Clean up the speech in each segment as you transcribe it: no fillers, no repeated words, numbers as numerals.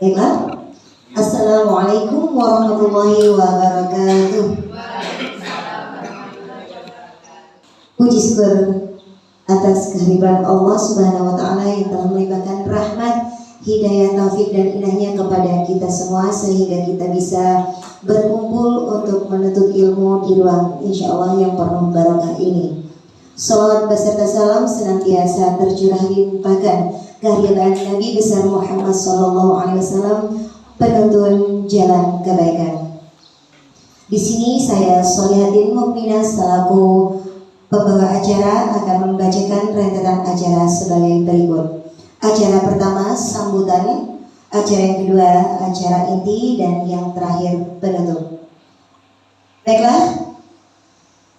Baiklah. Assalamualaikum warahmatullahi wabarakatuh. Puji syukur atas kehadiran Allah Subhanahu wa taala yang telah melimpahkan rahmat, hidayah, taufik dan inahnya kepada kita semua sehingga kita bisa berkumpul untuk menuntut ilmu di ruang insyaallah yang penuh barokah ini. Salawat beserta salam senantiasa tercurah dilimpahkan kehadiran Nabi besar Muhammad SAW, penuntun jalan kebaikan. Di sini saya Solihatin Mukminah selaku pembawa acara akan membacakan rentetan acara sebagai berikut. Acara pertama sambutan, acara yang kedua acara inti, dan yang terakhir penutup. Baiklah,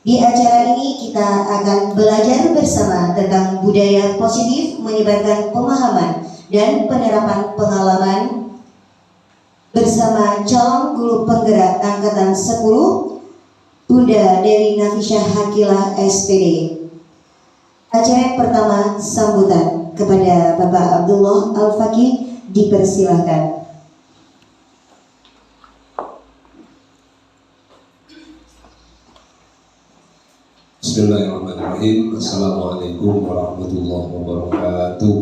di acara ini kita akan belajar bersama tentang budaya positif menyebarkan pemahaman dan penerapan pengalaman bersama calon guru penggerak angkatan 10 Bunda Dewi Nafisah Hakilah SPD. Acara yang pertama sambutan kepada Bapak Abdullah Al-Faqih, dipersilahkan. Bismillahirrahmanirrahim. Assalamualaikum warahmatullahi wabarakatuh.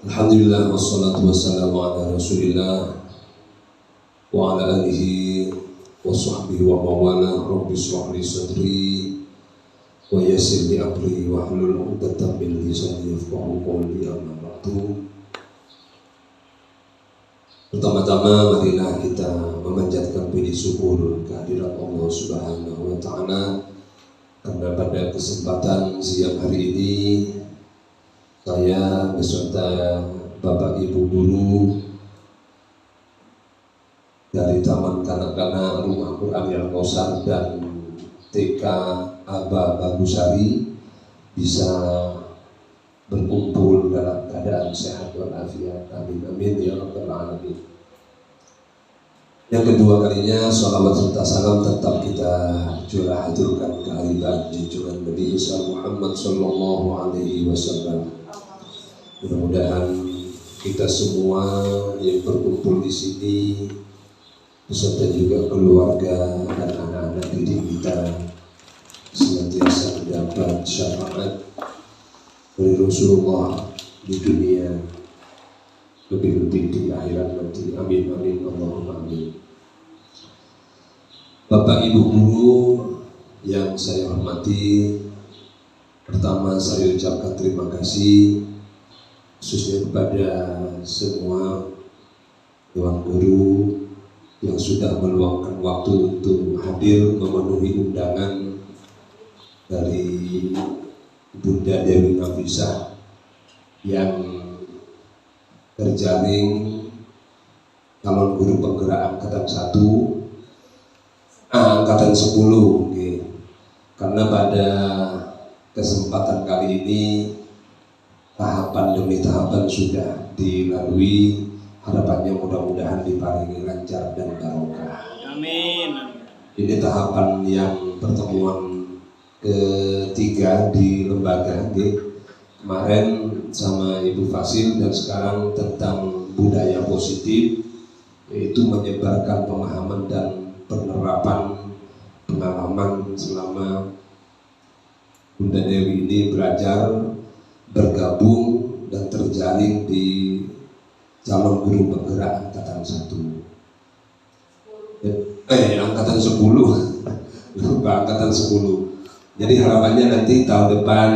Alhamdulillah wassalatu wassalamu ala rasulillah wa ala alihi wa sahbihi wa mawala. Rabbi shrah li sadri wa yassir li amri wa hlul 'uqdatam min lisani yafqahu qawli. Amma ba'du. Pertama-tama marilah kita memanjatkan puji syukur kehadirat Allah Subhanahu wa taala karena pada kesempatan siang hari ini saya beserta Bapak Ibu guru dari Taman Kanak-kanak Rumah Quran Al-Kausar dan TK Aba Bagusari bisa berkumpul dalam keadaan sehat walafiat. Amin amin ya rabbal alamin. Yang kedua kalinya sholawat serta salam tetap kita haturkan kehadiran junjungan Nabi besar Muhammad sallallahu alaihi wasallam. Mudah-mudahan kita semua yang berkumpul di sini beserta juga keluarga dan anak-anak didik kita senantiasa mendapat syafaat dari Rasulullah di dunia, lebih-lebih di akhirat nanti. Amin amin Allahumma amin. Bapak Ibu guru yang saya hormati, pertama saya ucapkan terima kasih khususnya kepada semua dewan guru yang sudah meluangkan waktu untuk hadir memenuhi undangan dari Bunda Dewi Nafisah yang terjaring calon guru penggerak angkatan 10 okay. Karena pada kesempatan kali ini tahapan demi tahapan sudah dilalui, harapannya mudah-mudahan diparingi lancar dan barokah. Amin. Ini tahapan yang pertemuan ketiga di lembaga, kemarin sama Ibu Fasil dan sekarang tentang budaya positif, yaitu menyebarkan pemahaman dan penerapan pengalaman selama Bunda Dewi ini belajar, bergabung dan terjalin di calon guru penggerak angkatan 1 angkatan 10 angkatan 10. Jadi harapannya nanti tahun depan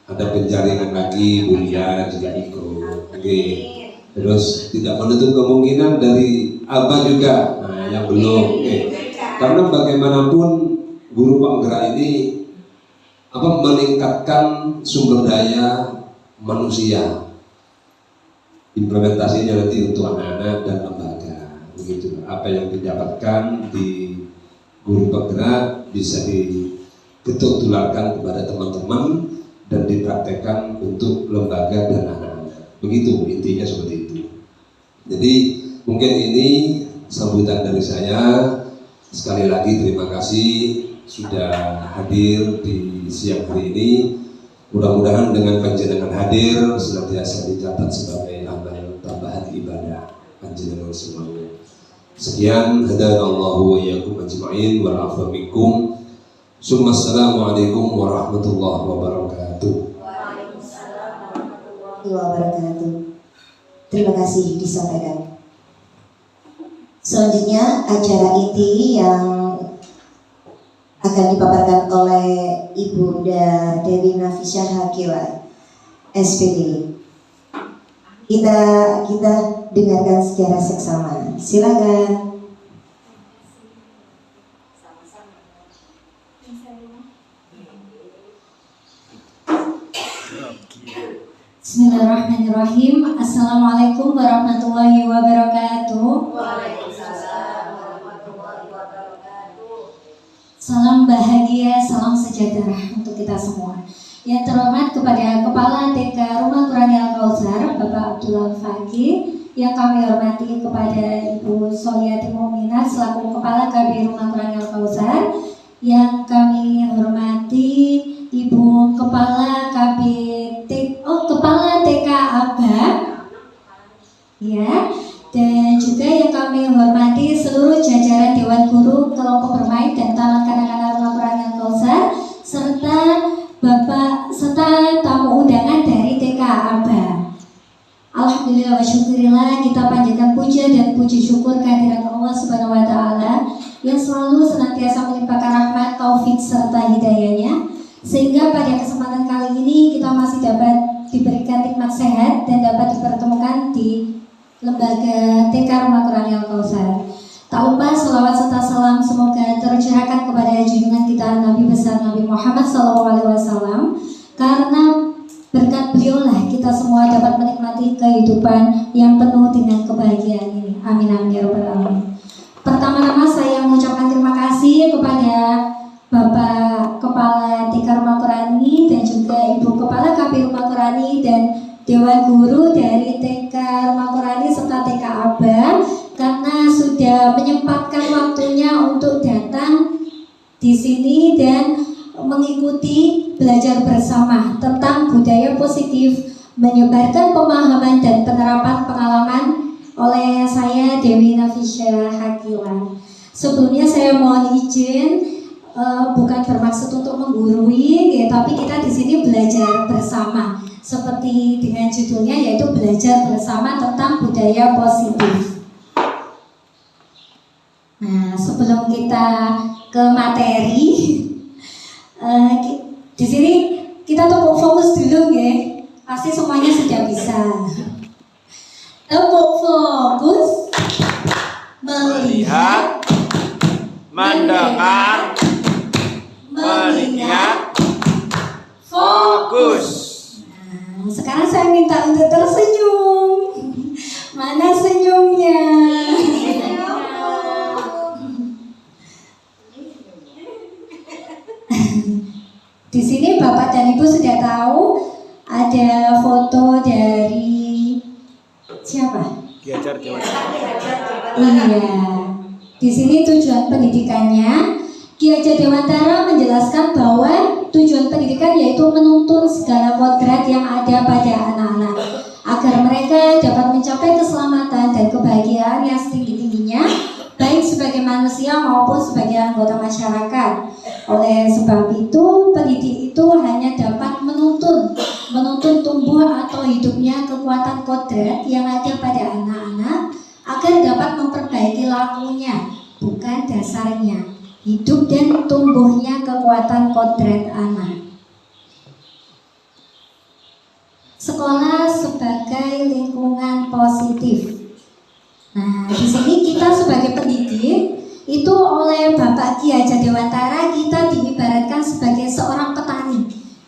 ada penjaringan lagi, Bulia juga ikut. Oke. Terus tidak menutup kemungkinan dari Aba juga, yang belum. Oke. Karena bagaimanapun guru penggerak ini meningkatkan sumber daya manusia. Implementasinya nanti untuk anak-anak dan lembaga. Begitu. Apa yang didapatkan di guru penggerak bisa ditularkan kepada teman-teman dan dipraktekkan untuk lembaga dan anak-anak. Begitu intinya, seperti itu. Jadi mungkin ini sambutan dari saya. Sekali lagi terima kasih sudah hadir di siang hari ini. Mudah-mudahan dengan panjenengan hadir senantiasa dicatat sebagai amal tambahan ibadah panjenengan semuanya. Sekian, hadanallahu wa iyyakum ajma'in wal afwa minkum. Assalamualaikum warahmatullahi wabarakatuh. Waalaikumsalam warahmatullahi wabarakatuh. Terima kasih disampaikan. Selanjutnya acara inti yang akan dipaparkan oleh Ibu Dewi Nafisyah Hakilah SPD. Kita dengarkan secara seksama. Silakan. Bismillahirrahmanirrahim. Assalamualaikum warahmatullahi wabarakatuh. Waalaikumsalam warahmatullahi wabarakatuh. Salam bahagia, salam sejahtera untuk kita semua. Yang terhormat kepada Kepala TK Rumah Qurani Al-Kautsar, Bapak Abdullah Fakih. Yang kami hormati kepada Ibu Soliati Mu'minah selaku Kepala KB Rumah Qurani Al-Kautsar. Yang kami hormati Ibu Kepala Kepala TK Aba, ya, dan juga yang kami hormati seluruh jajaran Dewan Guru, kelompok bermain dan taman kanak-kanak Rumah Qurani Al-Kautsar, serta tamu undangan dari TK Aba. Alhamdulillah wa syukurillah, kita panjatkan puja dan puji syukur kehadirat Allah Subhanahu wa taala yang selalu senantiasa melimpahkan rahmat, taufik serta hidayahnya, sehingga pada kesempatan kali ini kita masih dapat diberikan nikmat sehat dan dapat dipertemukan di lembaga TK Rumah Qurani Al-Kautsar. Tak lupa selawat serta salam semoga tercurahkan kepada junjungan kita Nabi besar Nabi Muhammad SAW, karena berkat beliaulah kita semua dapat menikmati kehidupan yang penuh dengan kebahagiaan ini. Amin amin ya rabbal alamin. Pertama-tama saya mengucapkan terima kasih kepada Bapak Kepala TK Rumah Qurani dan juga Ibu Kepala KB Rumah Qurani dan Dewan Guru dari TK Rumah Qurani serta TK Aba, karena sudah menyempatkan waktunya untuk datang di sini dan mengikuti belajar bersama tentang budaya positif, menyebarkan pemahaman dan penerapan pengalaman oleh saya Dewi Nafisyah Hakilah. Sebelumnya saya mohon izin, bukan bermaksud untuk menggurui, ya, tapi kita di sini belajar bersama, seperti dengan judulnya yaitu belajar bersama tentang budaya positif. Nah, sebelum kita ke materi, di sini kita tepuk fokus dulu, ya. Pasti semuanya sudah bisa. Tepuk fokus, melihat, mendengar, melihat, fokus. Nah, sekarang saya minta untuk tersenyum. Mana senyumnya? Di sini Bapak dan Ibu sudah tahu ada foto dari siapa? Ki Hajar Dewantara. Iya. Di sini tujuan pendidikannya, Ki Hajar Dewantara menjelaskan bahwa tujuan pendidikan yaitu menuntun segala kodrat yang ada pada anak-anak agar mereka dapat mencapai keselamatan dan kebahagiaan yang setinggi-tingginya, baik sebagai manusia maupun sebagai anggota masyarakat. Oleh sebab itu, pendidik itu hanya dapat menuntun tumbuh atau hidupnya kekuatan kodrat yang ada pada anak-anak agar dapat memperbaiki lakunya, bukan dasarnya, hidup dan tumbuhnya kekuatan kodrat anak. Sekolah sebagai lingkungan positif. Nah, di sini kita sebagai pendidik itu oleh Bapak Ki Hajar Dewantara kita diibaratkan sebagai seorang petani.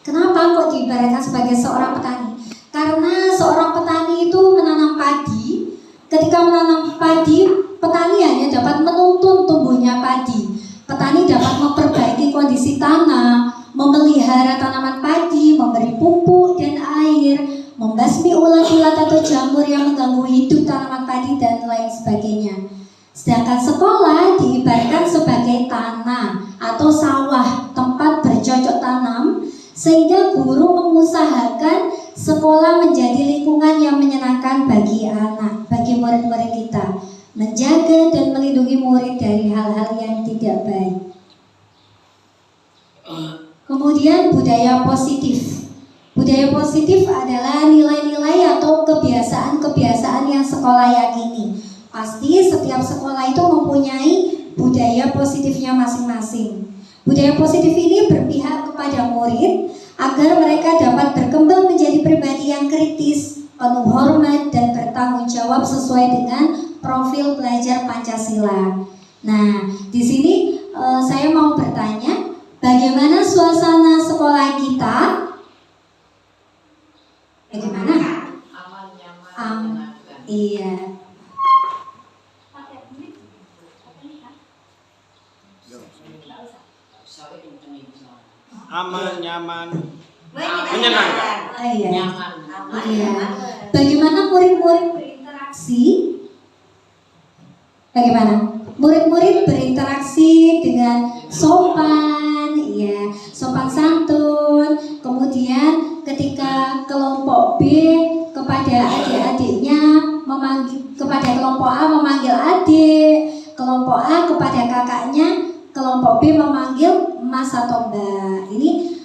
Kenapa kok diibaratkan sebagai seorang petani? Karena seorang petani itu menanam padi. Ketika menanam padi, petani hanya dapat menuntun tumbuhnya padi. Petani dapat memperbaiki kondisi tanah, memelihara tanaman padi, memberi pupuk dan air, membasmi ulat-ulat atau jamur yang mengganggu hidup tanaman padi dan lain sebagainya. Sedangkan sekolah diibaratkan sebagai tanah atau sawah, tempat bercocok tanam, sehingga guru mengusahakan sekolah menjadi lingkungan yang menyenangkan bagi anak, bagi murid-murid kita, menjaga dan melindungi murid dari hal-hal yang tidak baik. Kemudian budaya positif. Budaya positif adalah nilai-nilai atau kebiasaan-kebiasaan yang sekolah yakini. Pasti setiap sekolah itu mempunyai budaya positifnya masing-masing. Budaya positif ini berpihak kepada murid agar mereka dapat berkembang menjadi pribadi yang kritis, penuh hormat, dan bertanggung jawab sesuai dengan profil belajar Pancasila. Nah, di sini saya mau bertanya, bagaimana suasana sekolah kita? Bagaimana? Aman, nyaman, Iya. Aman, nyaman, menyenangkan. Iya. Nyaman. Iya. Bagaimana murid-murid berinteraksi? Bagaimana? Murid-murid berinteraksi dengan sopan, ya, sopan santun. Kemudian ketika kelompok B kepada adik-adiknya memanggil, kepada kelompok A memanggil adik, kelompok A kepada kakaknya, kelompok B memanggil Mas atau Mbak. Ini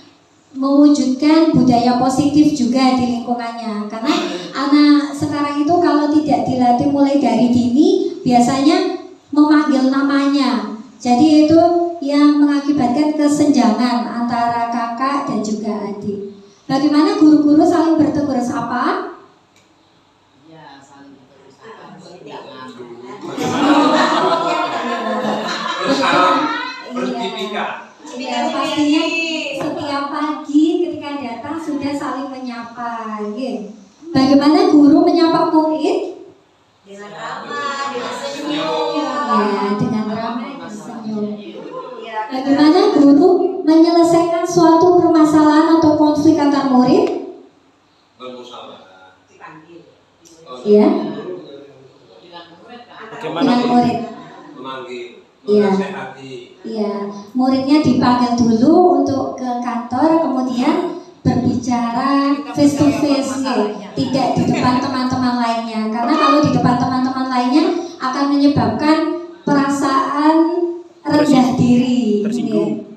mewujudkan budaya positif juga di lingkungannya, karena anak sekarang itu kalau tidak dilatih mulai dari dini biasanya memanggil namanya, jadi itu yang mengakibatkan kesenjangan antara kakak dan juga adik. Bagaimana guru-guru saling bertegur sapa? Ya, saling berusaha. Ya, pastinya setiap pagi ketika datang sudah saling menyapa. Bagaimana guru menyapa murid? Dengan ramah, dengan senyum. Ya, dengan ramah dan senyum. Bagaimana guru menyelesaikan suatu permasalahan atau konflik antar murid? Bermusyawarah. Ya, bagaimana dengan guru murid. Memanggil, Iya. menasehati. Ya, muridnya dipanggil dulu untuk ke kantor, kemudian berbicara face to face, tidak di depan teman-teman lainnya. Karena kalau di depan teman-teman lainnya akan menyebabkan perasaan rendah diri. tersinggung.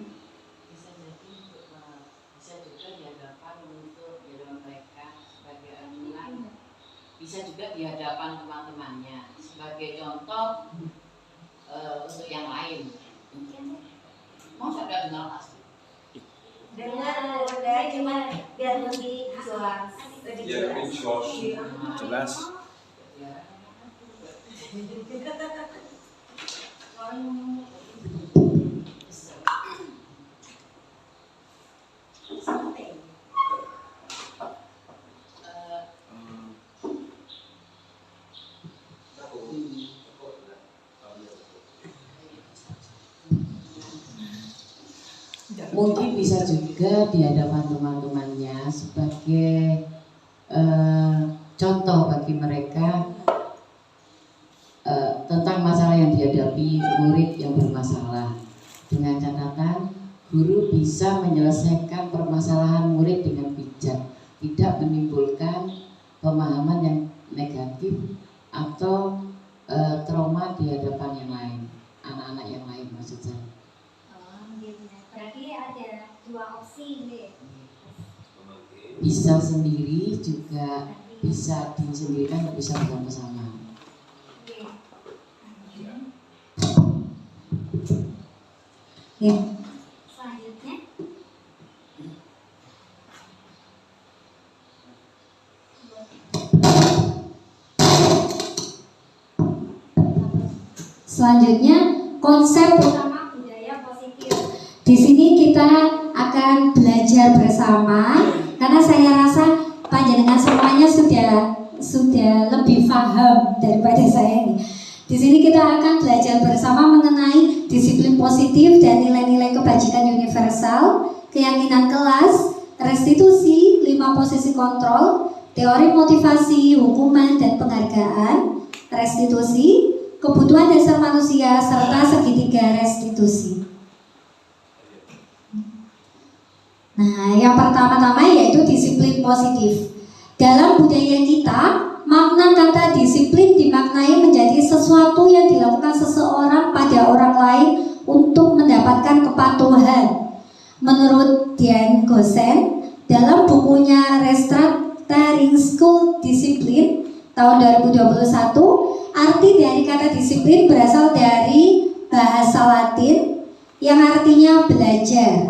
Bisa juga dihadapan untuk di dalam mereka sebagai anuan. Bisa juga di hadapan teman-temannya sebagai contoh untuk yang lain. Mau saya dengar pasti. Dengan mudah, cuman biar lebih jelas. Jelas. Mungkin bisa juga di hadapan teman-temannya sebagai contoh bagi mereka tentang masalah yang dihadapi murid yang bermasalah. Dengan catatan guru bisa menyelesaikan permasalahan murid dengan bijak, tidak menimbulkan pemahaman yang negatif atau trauma di hadapan yang lain, anak-anak yang lain maksud saya. Berarti ada dua opsi nih. Bisa sendiri juga bisa disendirikan atau bisa bersama-sama. Ya. Selanjutnya. Selanjutnya konsep utama budaya positif. Di sini kita akan belajar bersama karena saya rasa panjenengan semuanya sudah lebih paham daripada saya ini. Di sini kita akan belajar bersama mengenai disiplin positif dan nilai-nilai kebajikan universal, keyakinan kelas, restitusi, 5 posisi kontrol, teori motivasi, hukuman dan penghargaan, restitusi, kebutuhan dasar manusia serta segitiga restitusi. Nah, yang pertama-tama yaitu disiplin positif. Dalam budaya kita, makna kata disiplin dimaknai menjadi sesuatu yang dilakukan seseorang pada orang lain untuk mendapatkan kepatuhan. Menurut Dian Gosen, dalam bukunya Restructuring School Discipline tahun 2021, arti dari kata disiplin berasal dari bahasa Latin yang artinya belajar.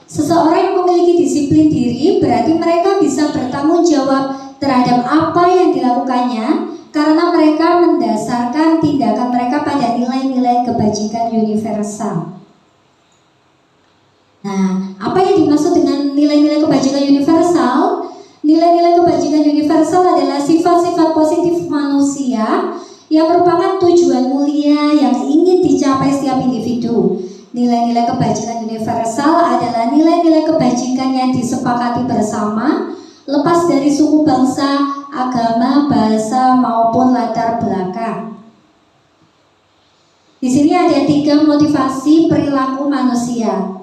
Seseorang yang memiliki disiplin diri berarti mereka bisa bertanggung jawab terhadap apa yang dilakukannya karena mereka mendasarkan tindakan mereka pada nilai-nilai kebajikan universal. Nah, apa yang dimaksud dengan nilai-nilai kebajikan universal? Nilai-nilai kebajikan universal adalah sifat-sifat positif manusia yang merupakan tujuan mulia yang ingin dicapai setiap individu. Nilai-nilai kebajikan universal adalah nilai-nilai kebajikan yang disepakati bersama, lepas dari suku bangsa, agama, bahasa, maupun latar belakang. Di sini ada 3 motivasi perilaku manusia.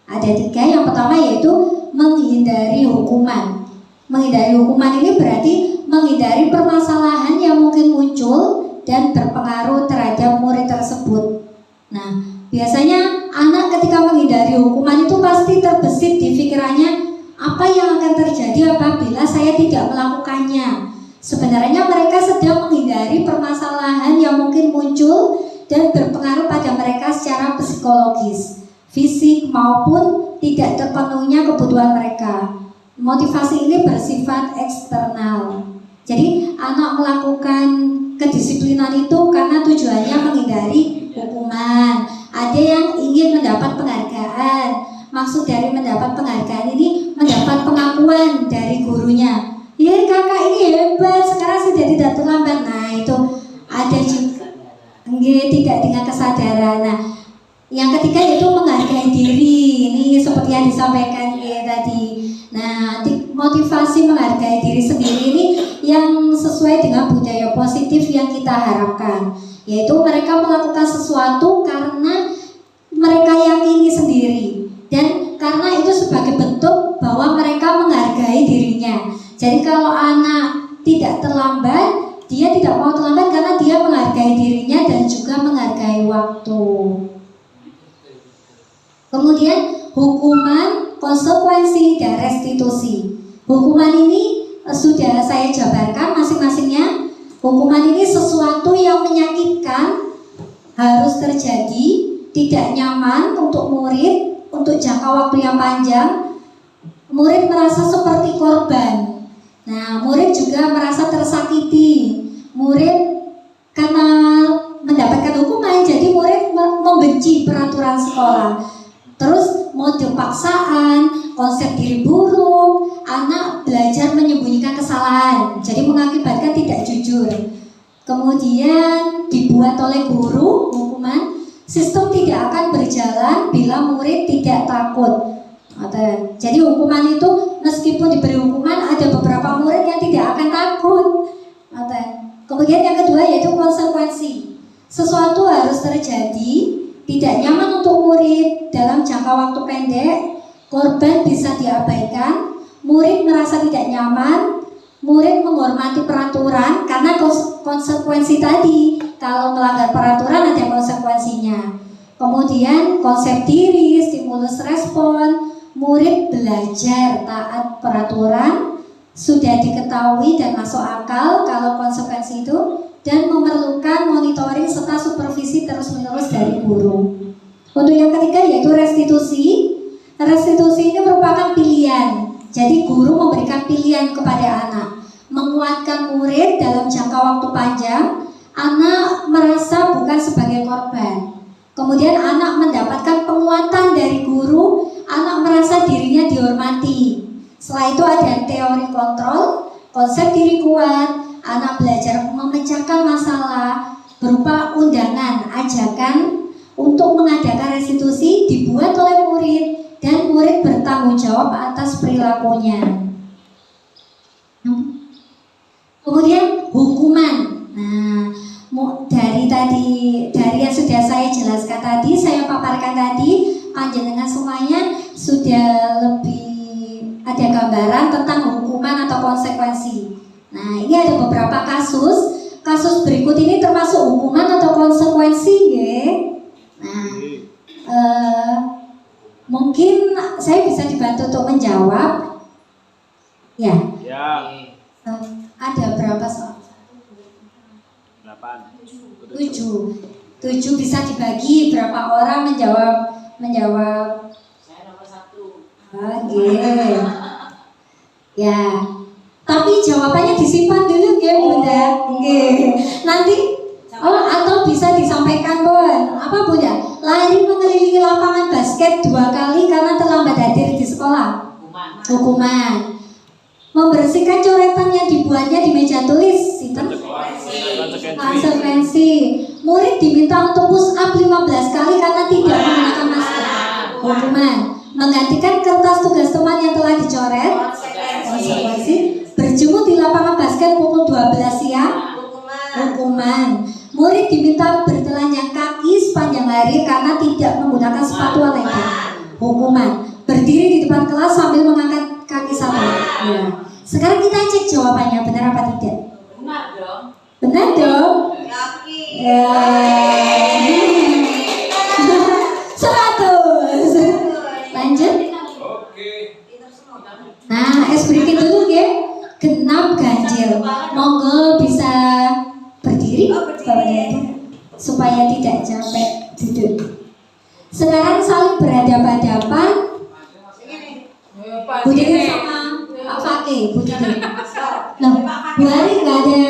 Ada 3, yang pertama yaitu menghindari hukuman. Menghindari hukuman ini berarti menghindari permasalahan yang mungkin muncul dan berpengaruh terhadap murid tersebut. Nah, biasanya anak ketika menghindari hukuman itu pasti terbesit di pikirannya, apa yang akan terjadi apabila saya tidak melakukannya. Sebenarnya mereka sedang menghindari permasalahan yang mungkin muncul dan berpengaruh pada mereka secara psikologis, fisik maupun tidak terpenuhnya kebutuhan mereka. Motivasi ini bersifat eksternal. Jadi anak melakukan kedisiplinan itu karena tujuannya menghindari hukuman. Ada yang ingin mendapat penghargaan. Maksud dari mendapat penghargaan ini mendapat pengakuan dari gurunya. Ya, kakak ini hebat, sekarang sudah tidak terlambat. Nah, itu ada juga tidak dengan kesadaran. Nah, yang ketiga itu menghargai diri. Ini seperti yang disampaikan tadi. Nah, motivasi menghargai diri sendiri ini yang sesuai dengan budaya positif yang kita harapkan, yaitu mereka melakukan sesuatu karena mereka yakini sendiri dan karena itu sebagai bentuk bahwa mereka menghargai dirinya. Jadi kalau anak tidak terlambat, dia tidak mau terlambat karena dia menghargai dirinya dan juga menghargai waktu. Kemudian hukuman, konsekuensi, dan restitusi. Hukuman ini sudah saya jabarkan masing-masingnya. Hukuman ini sesuatu yang menyakitkan, harus terjadi, tidak nyaman untuk murid, untuk jangka waktu yang panjang. Murid merasa seperti korban. Nah, murid juga merasa tersakiti. Murid karena mendapatkan hukuman, jadi murid membenci peraturan sekolah. Terus mode paksaan, konsep diri buruk, anak belajar menyembunyikan kesalahan, jadi mengakibatkan tidak jujur. Kemudian dibuat oleh guru hukuman, sistem tidak akan berjalan bila murid tidak takut. Jadi hukuman itu meskipun diberi hukuman, ada beberapa murid yang tidak akan takut. Kemudian yang kedua yaitu konsekuensi. Sesuatu harus terjadi, tidak nyaman untuk murid dalam jangka waktu pendek, korban bisa diabaikan, murid merasa tidak nyaman, murid menghormati peraturan karena konsekuensi tadi. Kalau melanggar peraturan ada konsekuensinya. Kemudian konsep diri, stimulus respon, murid belajar taat peraturan, sudah diketahui dan masuk akal kalau konsekuensi itu, dan memerlukan monitoring serta supervisi terus-menerus dari guru. Untuk yang ketiga yaitu restitusi. Restitusi ini merupakan pilihan. Jadi guru memberikan pilihan kepada anak, menguatkan murid dalam jangka waktu panjang. Anak merasa bukan sebagai korban. Kemudian anak mendapatkan penguatan dari guru, anak merasa dirinya dihormati. Setelah itu ada teori kontrol, konsep diri kuat. Anak belajar memecahkan masalah berupa undangan, ajakan untuk mengadakan restitusi dibuat oleh murid dan murid bertanggung jawab atas perilakunya. Kemudian hukuman. Nah, dari yang sudah saya jelaskan tadi, saya paparkan tadi, panjenengan semuanya sudah lebih ada gambaran tentang hukuman atau konsekuensi. Nah, ini ada beberapa kasus. Kasus berikut ini termasuk hukuman atau konsekuensi, ya. Nah, mungkin saya bisa dibantu untuk menjawab. Ya. Ada berapa soal? 7 bisa dibagi berapa orang menjawab? Saya nomor 1. Oke. Ya. Tapi jawabannya disimpan dulu ya Bunda. Oke. Nanti atau bisa disampaikan Bun. Apa Bunda? Lari mengelilingi lapangan basket 2 kali karena terlambat hadir di sekolah. Hukuman. Membersihkan coretan yang dibuatnya di meja tulis. Konsekuensi. Murid diminta untuk push up 15 kali karena tidak menggunakan masker. Hukuman. Menggantikan kertas tugas teman yang telah dicoret. Konsekuensi. Berjemur di lapangan basket pukul 12 siang. Hukuman. Murid diminta bertelanjang kaki sepanjang hari karena tidak menggunakan sepatu legging. Hukuman. Berdiri di depan kelas sambil mengangkat kaki satu. Ya. Sekarang kita cek jawabannya benar apa tidak. Benar dong. Benar dong. Ya. 100. Lanjut. Nah, berikut dulu ya. Genap ganjil. Monggo bisa berdiri supaya tidak capek duduk. Sekarang saling berhadapan-hadapan. Bu Dede sama Pak Fakih, Bu Dede. Loh, Bu Ari nggak ada.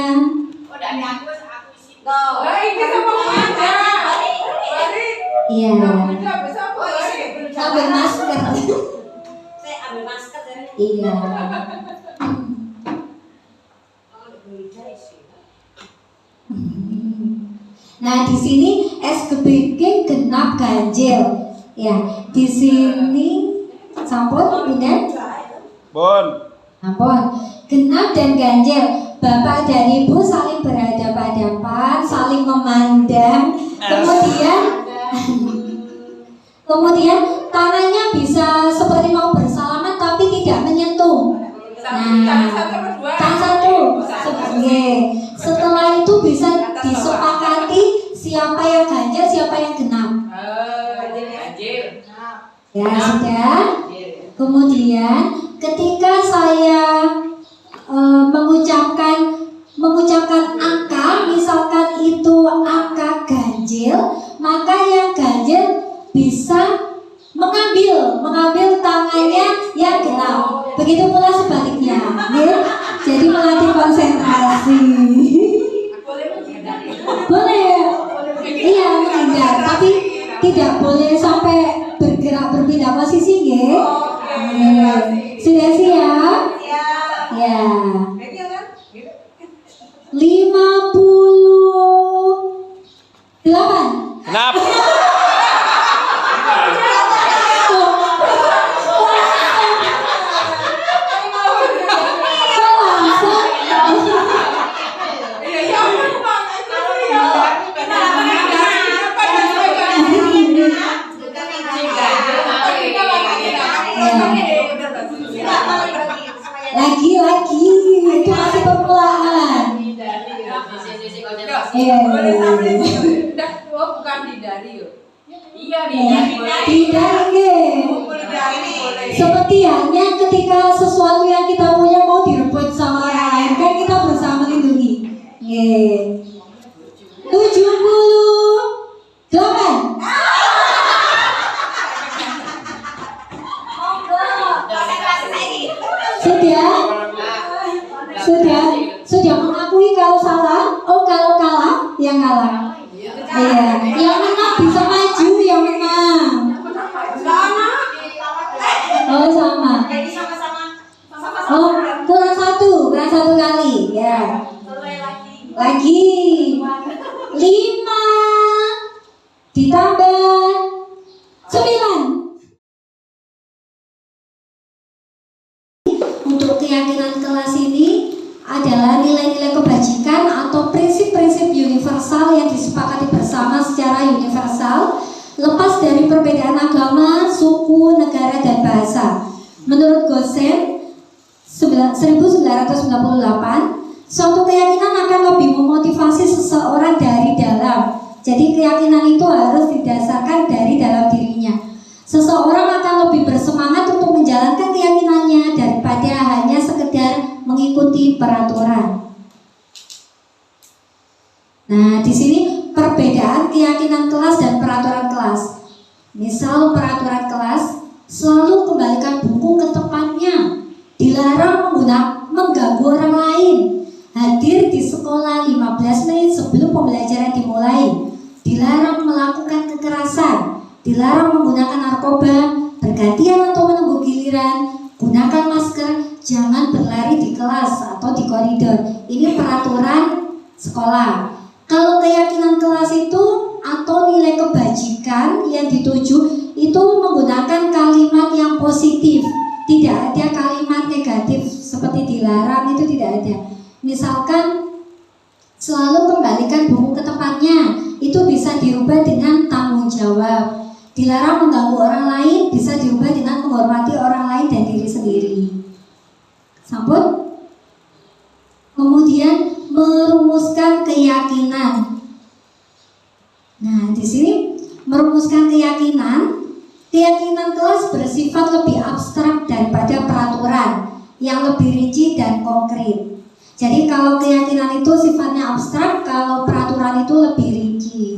Iya. Ambil masker. Iya. Nah, di sini SGBG genap ganjil. Ya, di sini sampun Bunda. Ampun. Genap dan ganjil. Bapak dan Ibu saling berhadapan-hadapan, saling memandang. Kemudian tangannya bisa seperti mau bersalaman tapi tidak menyentuh. Nah, tangan satu. Setelah itu bisa disepakati siapa yang ganjil, siapa yang genap. Ya sudah. Kemudian ketika saya mengucapkan angka, misalkan itu angka ganjil, maka yang ganjil bisa mengambil tangannya yang genap. Begitu pula sebaliknya, ya. Jadi melatih konsentrasi. Boleh, iya menghindar, tapi tidak boleh sampai bergerak berpindah posisi, ya. Sudah siap? Ya. 58. Kenapa? Lagi itu masih permulaan. Bukan didari yuk. Iya didari. Seperti halnya ketika sesuatu yang kita punya mau direbut sama orang lain, kan kita berusaha melindungi. 78. Sudah mengakui kalau salah. Kalau kalah, yang kalah. Iya, yang menang bisa maju, yang menang. Sama. Kurang satu kali, ya. Lagi 5 ditambah 9. Untuk keyakinan kelas ini adalah nilai-nilai kebajikan atau prinsip-prinsip universal yang disepakati bersama secara universal, lepas dari perbedaan agama, suku, negara, dan bahasa. Menurut Gosen, suatu keyakinan akan lebih memotivasi seseorang dari dalam. Jadi keyakinan itu harus didasarkan dari dalam dirinya. Seseorang akan lebih bersemangat untuk menjalankan keyakinannya daripada hanya sekedar mengikuti peraturan. Nah, di sini perbedaan keyakinan kelas dan peraturan kelas. Misal peraturan kelas, selalu kembalikan buku ke tempatnya, dilarang mengganggu orang lain, hadir di sekolah 15 menit sebelum pembelajaran dimulai, dilarang melakukan kekerasan, dilarang menggunakan narkoba, bergantian atau menunggu giliran, gunakan masker, jangan berlari di kelas atau di koridor. Ini peraturan sekolah. Kalau keyakinan kelas itu atau nilai kebajikan yang dituju itu menggunakan kalimat yang positif, tidak ada kalimat negatif seperti dilarang, itu tidak ada. Misalkan selalu kembalikan buku ke tempatnya, itu bisa dirubah dengan tanggung jawab. Dilarang mengganggu orang lain bisa dirubah dengan menghormati orang lain dan diri sendiri. Sampun? Kemudian merumuskan keyakinan. Nah, di sini merumuskan keyakinan kelas bersifat lebih abstrak daripada peraturan yang lebih rinci dan konkret. Jadi kalau keyakinan itu sifatnya abstrak, kalau peraturan itu lebih rinci.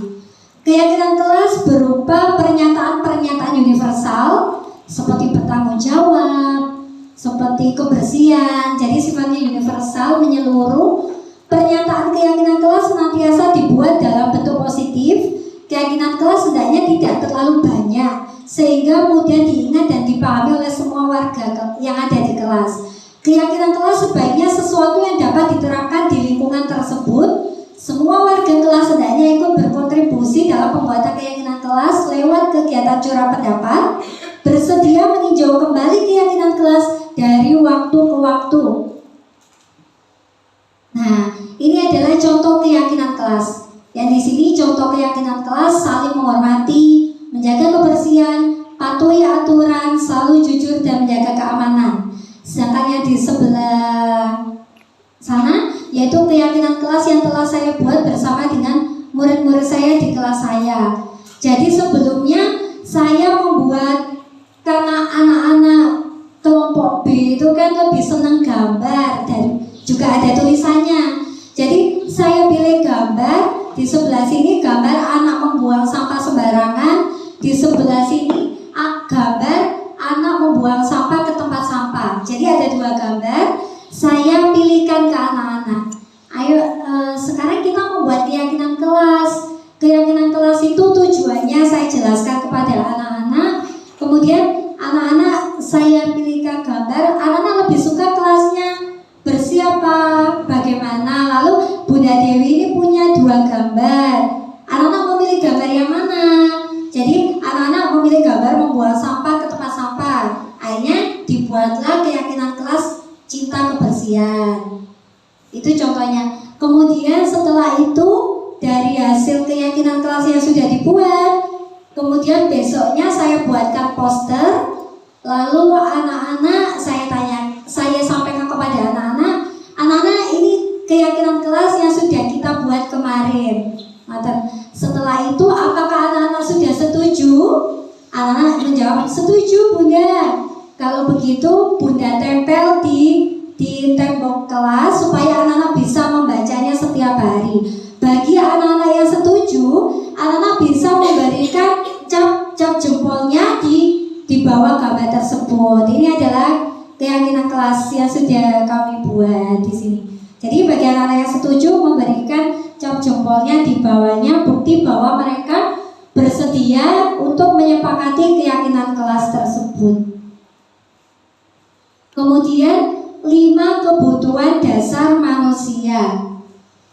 Keyakinan kelas berupa pernyataan-pernyataan universal seperti bertanggung jawab, seperti kebersihan. Jadi sifatnya universal, menyeluruh. Pernyataan keyakinan kelas senantiasa dibuat dalam bentuk positif. Keyakinan kelas hendaknya tidak terlalu banyak sehingga mudah diingat dan dipahami oleh semua warga yang ada di kelas. Keyakinan kelas sebaiknya sesuatu yang dapat diterapkan di lingkungan tersebut. Semua warga kelas hendaknya ikut berkontribusi dalam pembuatan keyakinan kelas lewat kegiatan curah pendapat, bersedia meninjau kembali keyakinan kelas dari waktu ke waktu. Nah, ini adalah contoh keyakinan kelas. Yang di sini contoh keyakinan kelas saling menghormati, menjaga kebersihan, patuhi aturan, selalu jujur dan menjaga keamanan. Sedangkan yang di sebelah sana yaitu keyakinan kelas yang telah saya buat bersama dengan murid-murid saya di kelas saya. Jadi sebelumnya saya membuat, karena anak-anak kelompok B itu kan lebih senang gambar dan juga ada tulisannya. Jadi saya pilih gambar. Di sebelah sini gambar anak membuang sampah sembarangan, di sebelah sini gambar anak membuang sampah ke tempat sampah. Jadi ada dua gambar, saya pilihkan ke anak-anak. Ayo sekarang kita membuat keyakinan kelas. Keyakinan kelas itu tujuannya saya jelaskan kepada anak-anak. Kemudian anak-anak saya pilihkan gambar. Anak-anak lebih suka kelasnya bersiapa, bagaimana. Lalu Bunda Dewi ini punya dua gambar. Anak-anak memilih gambar yang mana? Jadi anak-anak memilih gambar membuang sampah ke tempat sampah. Akhirnya dibuatlah keyakinan kelas cinta kebersihan. Itu contohnya. Kemudian setelah itu dari hasil keyakinan kelas yang sudah dibuat, kemudian besoknya saya buatkan poster. Lalu anak-anak saya sampaikan kepada anak-anak ini keyakinan kelas yang sudah kita buat kemarin. Setelah itu apakah anak-anak sudah setuju? Anak-anak menjawab setuju Bunda. Kalau begitu Bunda tempel di tembok kelas supaya anak-anak bisa membacanya setiap hari. Bagi anak-anak yang setuju, anak-anak bisa memberikan cap jempolnya di bawah gambar tersebut. Ini adalah keyakinan kelas yang sudah kami buat di sini. Jadi bagi anak-anak yang setuju memberikan cap jempolnya di bawahnya, bukti bahwa mereka bersedia untuk menyepakati keyakinan kelas tersebut. Kemudian 5 kebutuhan dasar manusia.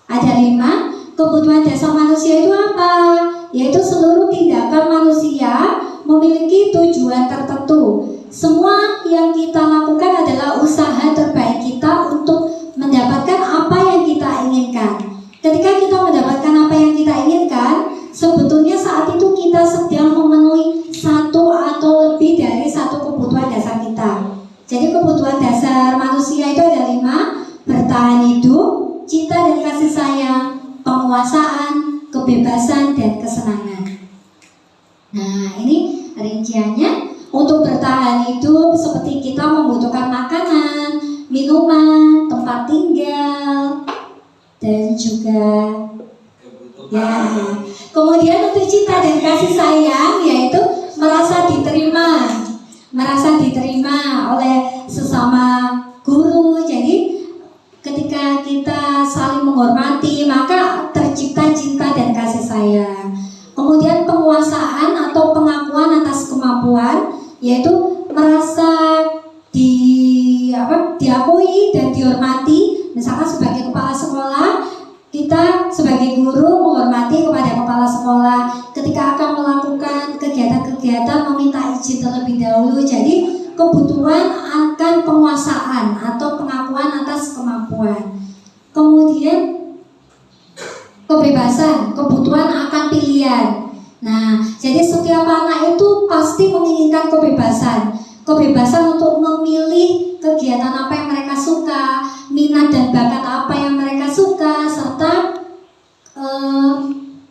Ada 5 kebutuhan dasar manusia itu apa? Yaitu seluruh tindakan manusia memiliki tujuan tertentu. Semua yang kita lakukan adalah usaha terbaik kita untuk mendapatkan apa yang kita inginkan. Ketika kita mendapatkan apa yang kita inginkan, sebetulnya saat itu kita sedang memenuhi satu atau lebih dari satu kebutuhan dasar kita. Jadi kebutuhan dasar manusia itu ada 5: bertahan hidup, cinta dan kasih sayang, penguasaan, kebebasan, dan kesenangan. Nah, ini rinciannya. Untuk bertahan hidup seperti kita membutuhkan makanan, minuman, tempat tinggal, dan juga ya. Kemudian untuk cinta dan kasih sayang yaitu merasa diterima oleh sesama guru. Jadi ketika kita saling menghormati maka tercipta cinta dan kasih sayang. Kemudian penguasaan atau pengakuan atas kemampuan yaitu merasa diakui dan dihormati. Misalkan sebagai kepala sekolah, kita sebagai guru menghormati kepada kepala sekolah ketika akan melakukan kegiatan-kegiatan meminta izin terlebih dahulu. Jadi kebutuhan akan penguasaan atau pengakuan atas kemampuan. Kemudian kebebasan, kebutuhan akan pilihan. Nah, jadi setiap anak itu pasti menginginkan kebebasan untuk memilih kegiatan apa yang mereka suka, minat dan bakat apa yang mereka suka, serta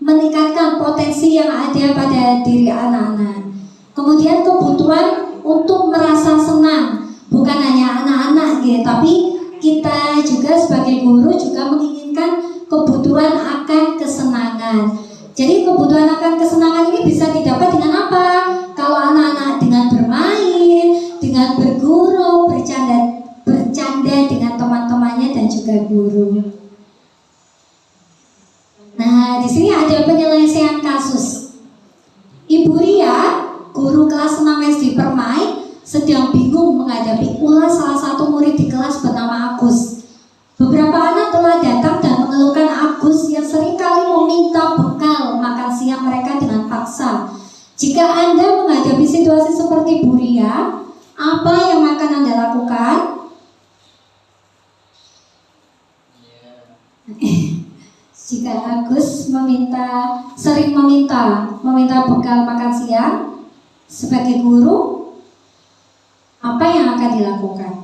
meningkatkan potensi yang ada pada diri anak-anak. Kemudian kebutuhan untuk merasa senang, bukan hanya anak-anak gitu, tapi kita juga sebagai guru juga menginginkan kebutuhan akan kesenangan. Jadi kebutuhan akan kesenangan ini bisa didapat dengan apa? Kalau anak-anak dengan bermain, dengan berguru, bercanda dengan teman-temannya dan juga guru. Nah, di sini ada penyelesaian kasus. Ibu Ria, guru kelas 6 SD Permai, sedang bingung menghadapi ulah salah satu murid di kelas bernama Agus. Beberapa anak telah datang dan mengeluhkan Agus yang seringkali meminta bekal makan siang mereka dengan paksa. Jika Anda menghadapi situasi seperti Bu Ria, apa yang akan Anda lakukan? Jika Agus sering meminta bekal makan siang sebagai guru, apa yang akan dilakukan?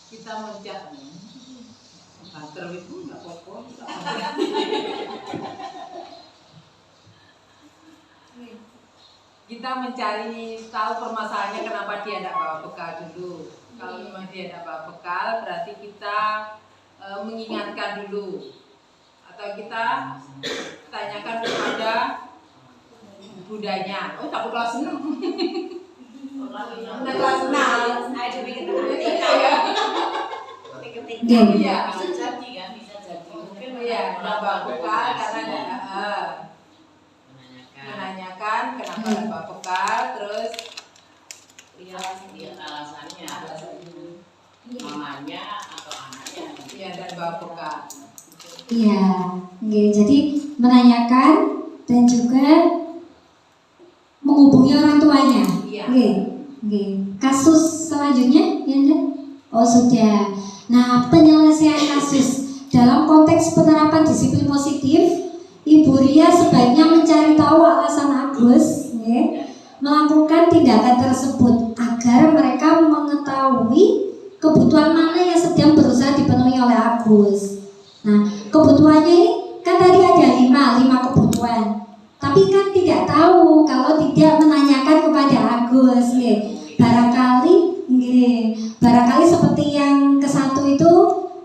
Kita mencari kantor itu nggak apa-apa. Kita mencari tahu permasalahannya kenapa dia tidak bawa bekal dulu. Kalau memang dia tidak bawa bekal, berarti kita mengingatkan dulu, atau kita tanyakan kepada budanya. Oh, takut kelas 6. Kelas 6. Ayo bikin iya, bisa jadi kan, bisa jadi. Mungkin ya, tidak bawa bekal karena menanyakan kenapa tidak bawa bekal, terus lihat alasannya, mamanya atau anaknya, ya dan bawa bekal. Iya, jadi menanyakan dan juga menghubungi orang tuanya. Iya. Kasus selanjutnya, ya? Oh sudah. Nah, penyelesaian kasus dalam konteks penerapan disiplin positif, Ibu Ria sebaiknya mencari tahu alasan Agus melakukan tindakan tersebut agar mereka mengetahui kebutuhan mana yang sedang berusaha dipenuhi oleh Agus. Nah, kebutuhannya ini kan tadi ada 5 kebutuhan, tapi kan tidak tahu kalau tidak menanyakan kepada Agus. Barangkali seperti yang ke-1 itu,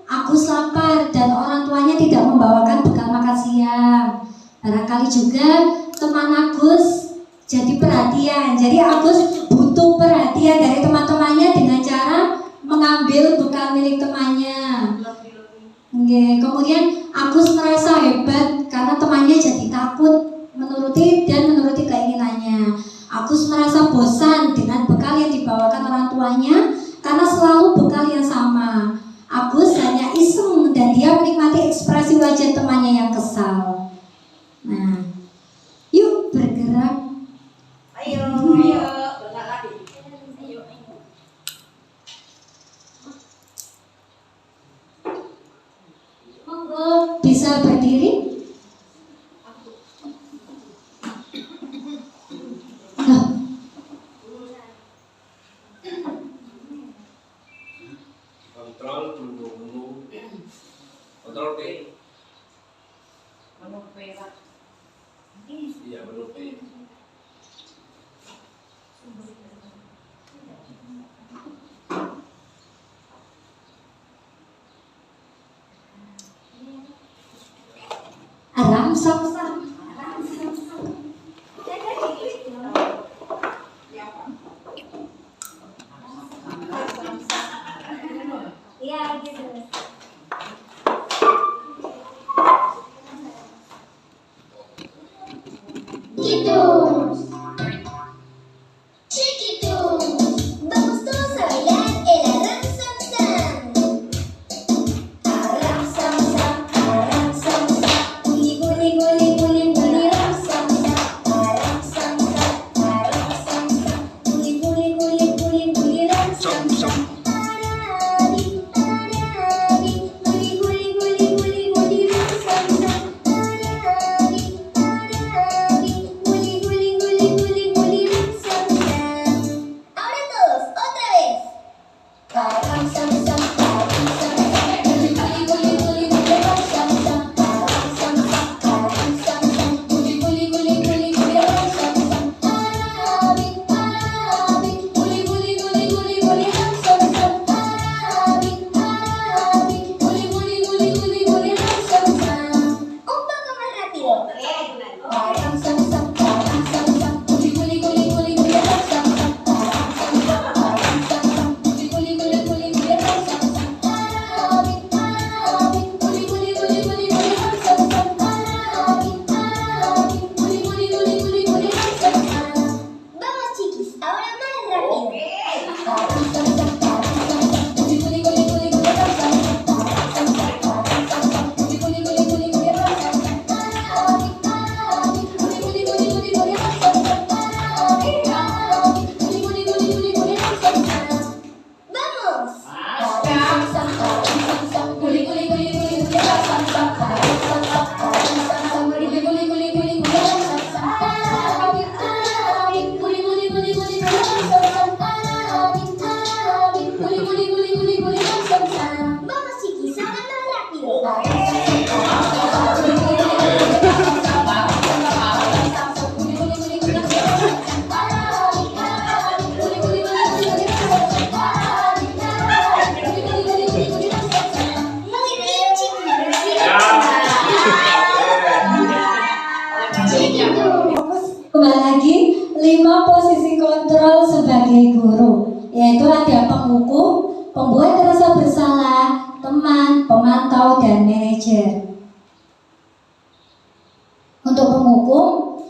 Agus lapar dan orang tuanya tidak membawakan bekal makan siang. Barangkali juga teman Agus jadi perhatian. Jadi Agus butuh perhatian dari teman-temannya dengan cara mengambil bekal milik temannya. Kemudian Agus merasa hebat karena temannya jadi takut menuruti keinginannya. Agus merasa bosan dengan bekal yang dibawakan orang tuanya karena selalu bekal yang sama. Agus hanya iseng dan dia menikmati ekspresi wajah temannya yang kesal. Nah, yuk bergerak. Ayo. Bergerak lagi. Monggo bisa berdiri. Kontrol menu kontrol P. Menu perak. Iya, menu P. Aram sam sam. Iya, gitu. Gitu. Chiquito. Vamos todos a bailar el arram sam sam. Arram sam sam, arram sam sam. Guli guli guli guli guli ram sam sam. Arram sam sam, arram sam sam. Guli guli guli guli guli ram sam sam. Arabi, arabi. Guli guli guli guli guli ram sam sam. Arabi, arabi. Guli guli guli guli guli ram sam sam. Ahora todos, otra vez. Ram sam sam, ram sam sam. Guli guli guli guli guli ram sam sam. Ram sam sam, ram sam sam. Guli guli guli guli guli ram sam sam. Arabi, arabi. Guli guli guli guli guli ram sam sam. Arabi, arabi. Guli guli guli guli guli ram sam sam. Un poco más rápido. Ram sam sam, ram sam sam. Guli guli guli guli guli ram sam sam. Ram sam sam, ram sam sam. Guli guli guli guli guli ram sam sam. Arabi, arabi. Guli guli guli guli guli ram sam sam. Arabi, arabi. Guli guli guli guli guli ram sam sam. Vamos chiquis, ahora más rápido. Ram sam sam, ram sam sam. Guli guli guli guli guli ram sam sam. Ram sam sam, ram sam sam. Guli guli guli guli guli ram sam sam. Arabi, arabi. Guli guli guli guli guli ram sam sam. Arabi, arabi. Guli guli guli guli guli ram sam sam. Vamos. Ram sam sam, ram sam sam. Guli guli guli guli guli ram sam sam. Ram sam sam, ram sam sam. Guli guli guli guli guli ram sam sam. Arabi, arabi. Guli guli guli guli guli ram sam sam. Arabi, arabi. Guli guli guli guli guli ram sam sam. Vamos chiquis, ahora más rápido. Ram sam sam, ram sam sam. Guli guli guli guli guli ram sam sam. Ram sam sam, ram sam sam. Guli guli guli guli guli ram sam sam. Arabi, arabi. Guli guli guli guli guli ram sam sam. Arabi, arabi. Guli guli guli guli guli ram sam sam. Muy bien chiquis. Kembali lagi 5 posisi kontrol sebagai guru, yaitu ada penghukum, pembuat rasa bersalah, teman, pemantau, dan manajer. Untuk penghukum,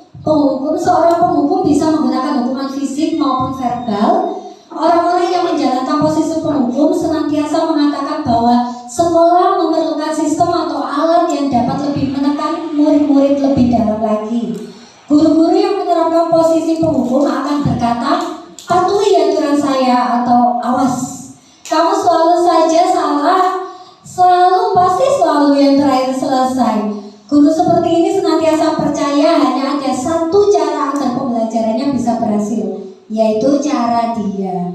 seorang penghukum bisa menggunakan hukuman fisik maupun verbal. Orang-orang yang menjalankan posisi penghukum senantiasa mengatakan bahwa sekolah memerlukan sistem atau alat yang dapat lebih menekan murid-murid lebih dalam lagi. Guru-guru yang menerapkan posisi penghukum akan berkata, patuhi aturan saya, atau awas, kamu selalu saja salah, selalu yang terakhir selesai. Guru seperti ini senantiasa percaya hanya ada satu cara agar pembelajarannya bisa berhasil, yaitu cara dia.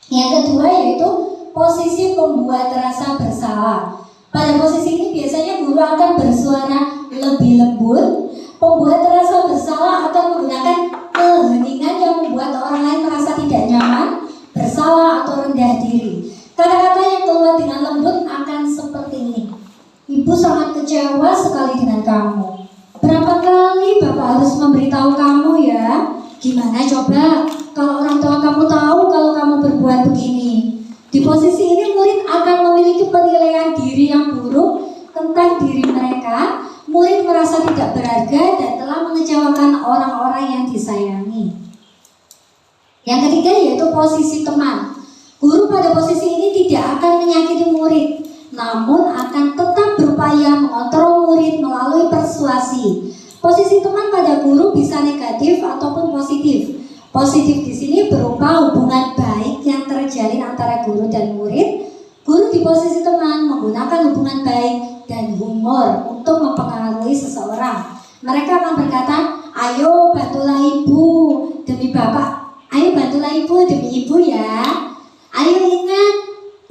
Yang kedua yaitu posisi pembuat rasa bersalah. Pada posisi ini biasanya guru akan bersuara lebih lembut. Pembuat rasa bersalah akan menggunakan keheningan yang membuat orang lain merasa tidak nyaman, bersalah, atau rendah diri. Kata-kata yang keluar dengan lembut akan seperti ini. Ibu sangat kecewa sekali dengan kamu. Berapa kali Bapak harus memberitahu kamu ya? Gimana coba kalau orang tua kamu tahu kalau kamu berbuat begini? Di posisi ini murid akan memiliki penilaian diri yang buruk tentang diri mereka. Murid merasa tidak berharga dan telah mengecewakan orang-orang yang disayangi. Yang ketiga yaitu posisi teman. Guru pada posisi ini tidak akan menyakiti murid, namun akan tetap berupaya mengontrol murid melalui persuasi. Posisi teman pada guru bisa negatif ataupun positif. Positif di sini berupa hubungan baik yang terjalin antara guru dan murid. Guru di posisi teman menggunakan hubungan baik dan humor untuk mempengaruhi seseorang. Mereka akan berkata, ayo bantulah ibu demi bapak, ayo bantulah ibu demi ibu ya. Ayo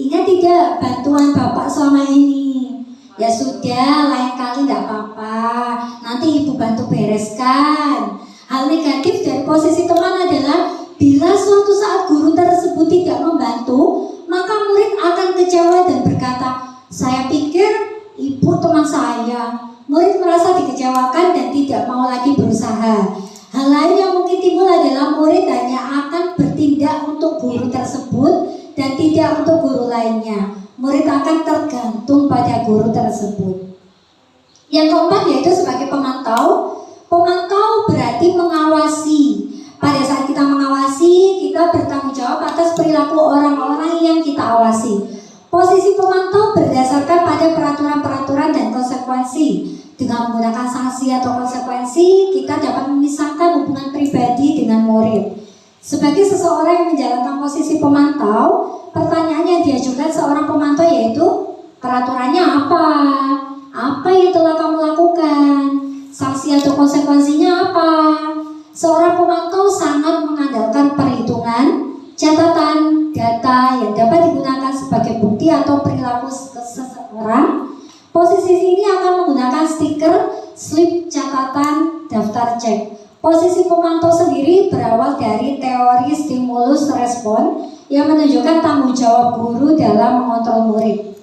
ingat tidak bantuan bapak selama ini. Ya sudah, lain kali tidak apa-apa, nanti ibu bantu bereskan. Hal negatif dari posisi teman adalah bila suatu saat guru tersebut tidak membantu, maka murid akan kecewa dan berkata, saya pikir ibu teman saya. Murid merasa dikecewakan dan tidak mau lagi berusaha. Hal lain yang mungkin timbul adalah murid hanya akan bertindak untuk guru tersebut dan tidak untuk guru lainnya. Murid akan tergantung pada guru tersebut. Yang keempat yaitu sebagai pemantau. Pemantau berarti mengawasi. Pada saat kita mengawasi, kita bertanggung jawab atas perilaku orang-orang yang kita awasi. Posisi pemantau berdasarkan pada peraturan-peraturan dan konsekuensi. Dengan menggunakan sanksi atau konsekuensi, kita dapat memisahkan hubungan pribadi dengan murid. Sebagai seseorang yang menjalankan posisi pemantau, pertanyaannya diajukan seorang pemantau yaitu, peraturannya apa? Apa yang telah kamu lakukan? Sanksi atau konsekuensinya apa? Seorang pemantau sangat mengandalkan perhitungan, catatan, data yang dapat digunakan sebagai bukti atau perilaku seseorang. Posisi ini akan menggunakan stiker, slip catatan, daftar cek. Posisi pemantau sendiri berawal dari teori stimulus respon yang menunjukkan tanggung jawab guru dalam mengontrol murid.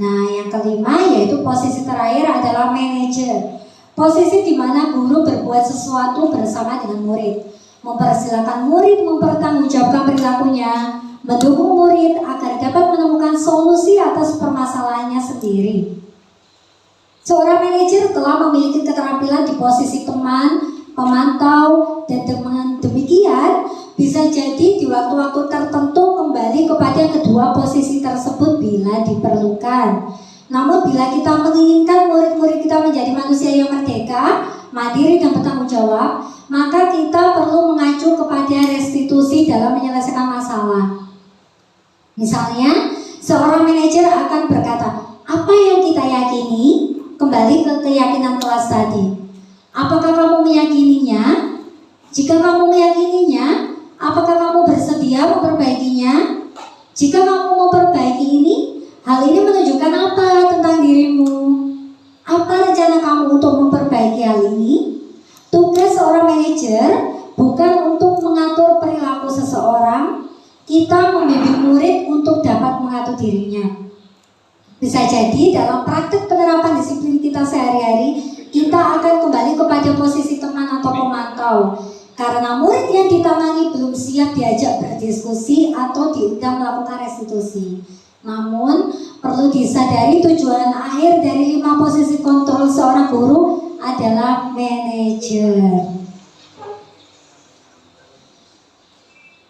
Nah, yang kelima yaitu posisi terakhir adalah manajer. Posisi di mana guru berbuat sesuatu bersama dengan murid, mempersilahkan murid mempertanggungjawabkan perilakunya, mendukung murid agar dapat menemukan solusi atas permasalahannya sendiri. Seorang manajer telah memiliki keterampilan di posisi teman, pemantau, dan dengan demikian bisa jadi di waktu-waktu tertentu kembali kepada kedua posisi tersebut bila diperlukan. Namun bila kita menginginkan murid-murid kita menjadi manusia yang merdeka, mandiri dan bertanggung jawab, maka kita perlu mengacu kepada restitusi dalam menyelesaikan masalah. Misalnya, seorang manajer akan berkata, apa yang kita yakini? Kembali ke keyakinan kelas tadi. Apakah kamu meyakininya? Jika kamu meyakininya, apakah kamu bersedia memperbaikinya? Jika kamu memperbaiki ini, hal ini menunjukkan apa tentang dirimu? Apa rencana kamu untuk memperbaiki hal ini? Tugas seorang manajer bukan untuk mengatur perilaku seseorang, kita membimbing murid untuk dapat mengatur dirinya. Bisa jadi dalam praktik penerapan disiplin kita sehari-hari, kita akan kembali kepada posisi teman atau pemantau. Karena murid yang ditangani belum siap diajak berdiskusi atau diundang melakukan restitusi. Namun, perlu disadari tujuan akhir dari 5 posisi kontrol seorang guru adalah manajer.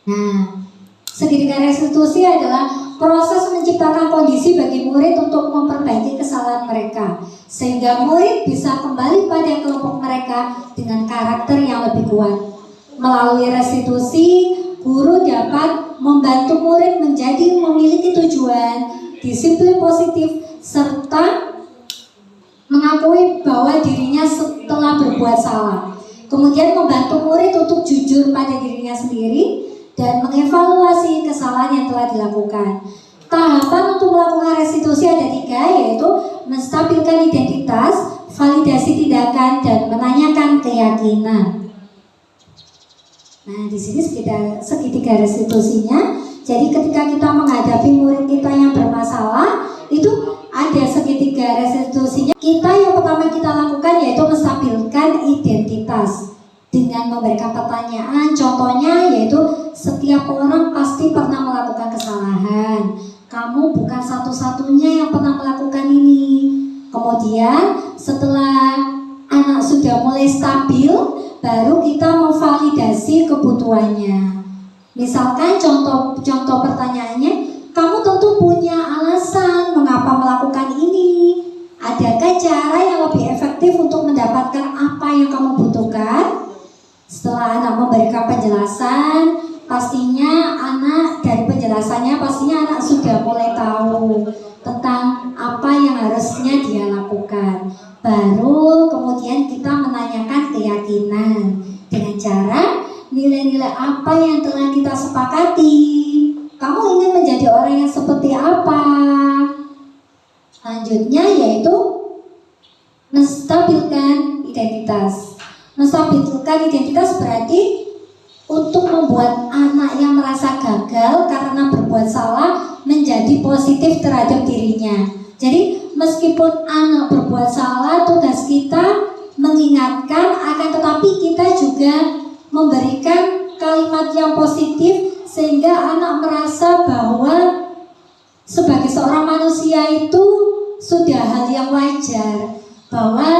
Nah, segitiga restitusi adalah proses menciptakan kondisi bagi murid untuk memperbaiki kesalahan mereka, sehingga murid bisa kembali pada kelompok mereka dengan karakter yang lebih kuat. Melalui restitusi, guru dapat membantu murid menjadi memiliki tujuan, disiplin positif, serta mengakui bahwa dirinya telah berbuat salah. Kemudian membantu murid untuk jujur pada dirinya sendiri dan mengevaluasi kesalahan yang telah dilakukan. Tahapan untuk melakukan restitusi ada 3, yaitu menstabilkan identitas, validasi tindakan, dan menanyakan keyakinan. Nah, di sini segitiga restitusinya. Jadi ketika kita menghadapi murid kita yang bermasalah, itu ada segitiga restitusinya. Yang pertama kita lakukan yaitu menstabilkan identitas dengan memberikan pertanyaan. Contohnya yaitu setiap orang pasti pernah melakukan kesalahan. Kamu bukan satu-satunya yang pernah melakukan ini. Kemudian setelah anak sudah mulai stabil, baru kita memvalidasi kebutuhannya. Misalkan contoh pertanyaannya, kamu tentu punya alasan mengapa melakukan cara yang lebih efektif untuk mendapatkan apa yang kamu butuhkan. Setelah anak memberikan penjelasan, pastinya anak dari penjelasannya pastinya anak sudah mulai tahu tentang apa yang harusnya dia lakukan. Baru kemudian kita menanyakan keyakinan dengan cara nilai-nilai apa yang telah kita sepakati. Kamu ingin menjadi orang yang seperti apa? Selanjutnya yaitu menstabilkan identitas. Menstabilkan identitas berarti untuk membuat anak yang merasa gagal karena berbuat salah menjadi positif terhadap dirinya. Jadi meskipun anak berbuat salah, tugas kita mengingatkan, akan tetapi kita juga memberikan kalimat yang positif sehingga anak merasa bahwa sebagai seorang manusia itu sudah hal yang wajar, bahwa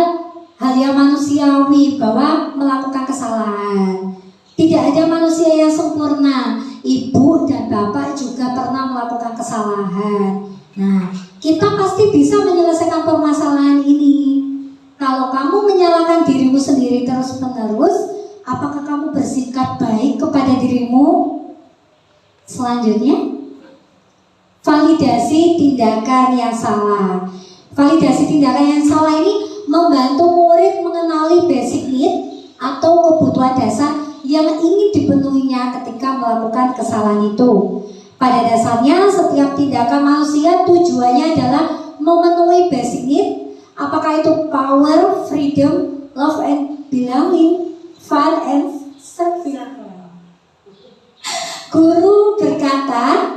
hal yang manusiawi, bahwa melakukan kesalahan. Tidak ada manusia yang sempurna. Ibu dan bapak juga pernah melakukan kesalahan. Nah, kita pasti bisa menyelesaikan permasalahan ini. Kalau kamu menyalahkan dirimu sendiri terus-menerus, apakah kamu bersikap baik kepada dirimu? Selanjutnya, validasi tindakan yang salah. Validasi tindakan yang salah ini membantu murid mengenali basic need atau kebutuhan dasar yang ingin dipenuhinya ketika melakukan kesalahan itu. Pada dasarnya setiap tindakan manusia tujuannya adalah memenuhi basic need, apakah itu power, freedom, love and belonging, fun and service. Guru berkata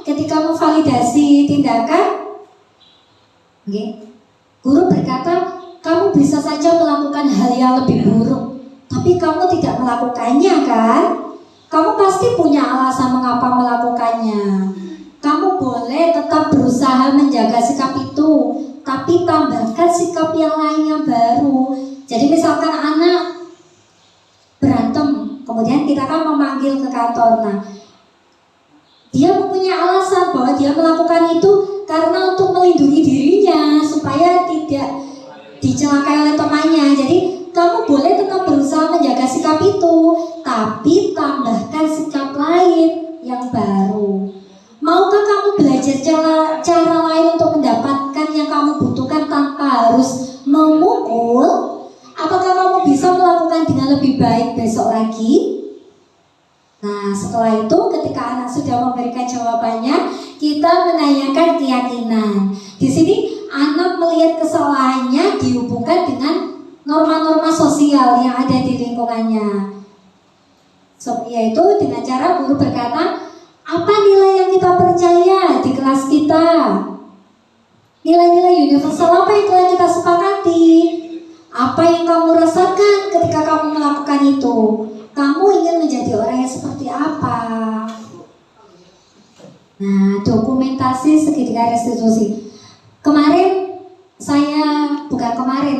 ketika memvalidasi tindakan, guru berkata kamu bisa saja melakukan hal yang lebih buruk, tapi kamu tidak melakukannya kan? Kamu pasti punya alasan mengapa melakukannya. Kamu boleh tetap berusaha menjaga sikap itu, tapi tambahkan sikap yang lain yang baru. Jadi misalkan anak berantem, kemudian kita kan memanggil ke kantor. Nah, dia mempunyai alasan bahwa dia melakukan itu karena untuk melindungi dirinya supaya tidak dicelakai oleh temannya. Jadi kamu boleh tetap berusaha menjaga sikap itu, tapi tambahkan sikap lain yang baru. Maukah kamu belajar cara lain untuk mendapatkan yang kamu butuhkan tanpa harus memukul? Apakah kamu bisa melakukan dengan lebih baik besok lagi? Nah, setelah itu ketika anak sudah memberikan jawabannya, kita menanyakan keyakinan. Di sini anak melihat kesalahannya dihubungkan dengan norma-norma sosial yang ada di lingkungannya. Yaitu dengan cara guru berkata, apa nilai yang kita percaya di kelas kita? Nilai-nilai universal apa yang telah kita sepakati? Apa yang kamu rasakan ketika kamu melakukan itu? Kamu ingin menjadi orang yang seperti apa? Nah, dokumentasi segitiga restitusi.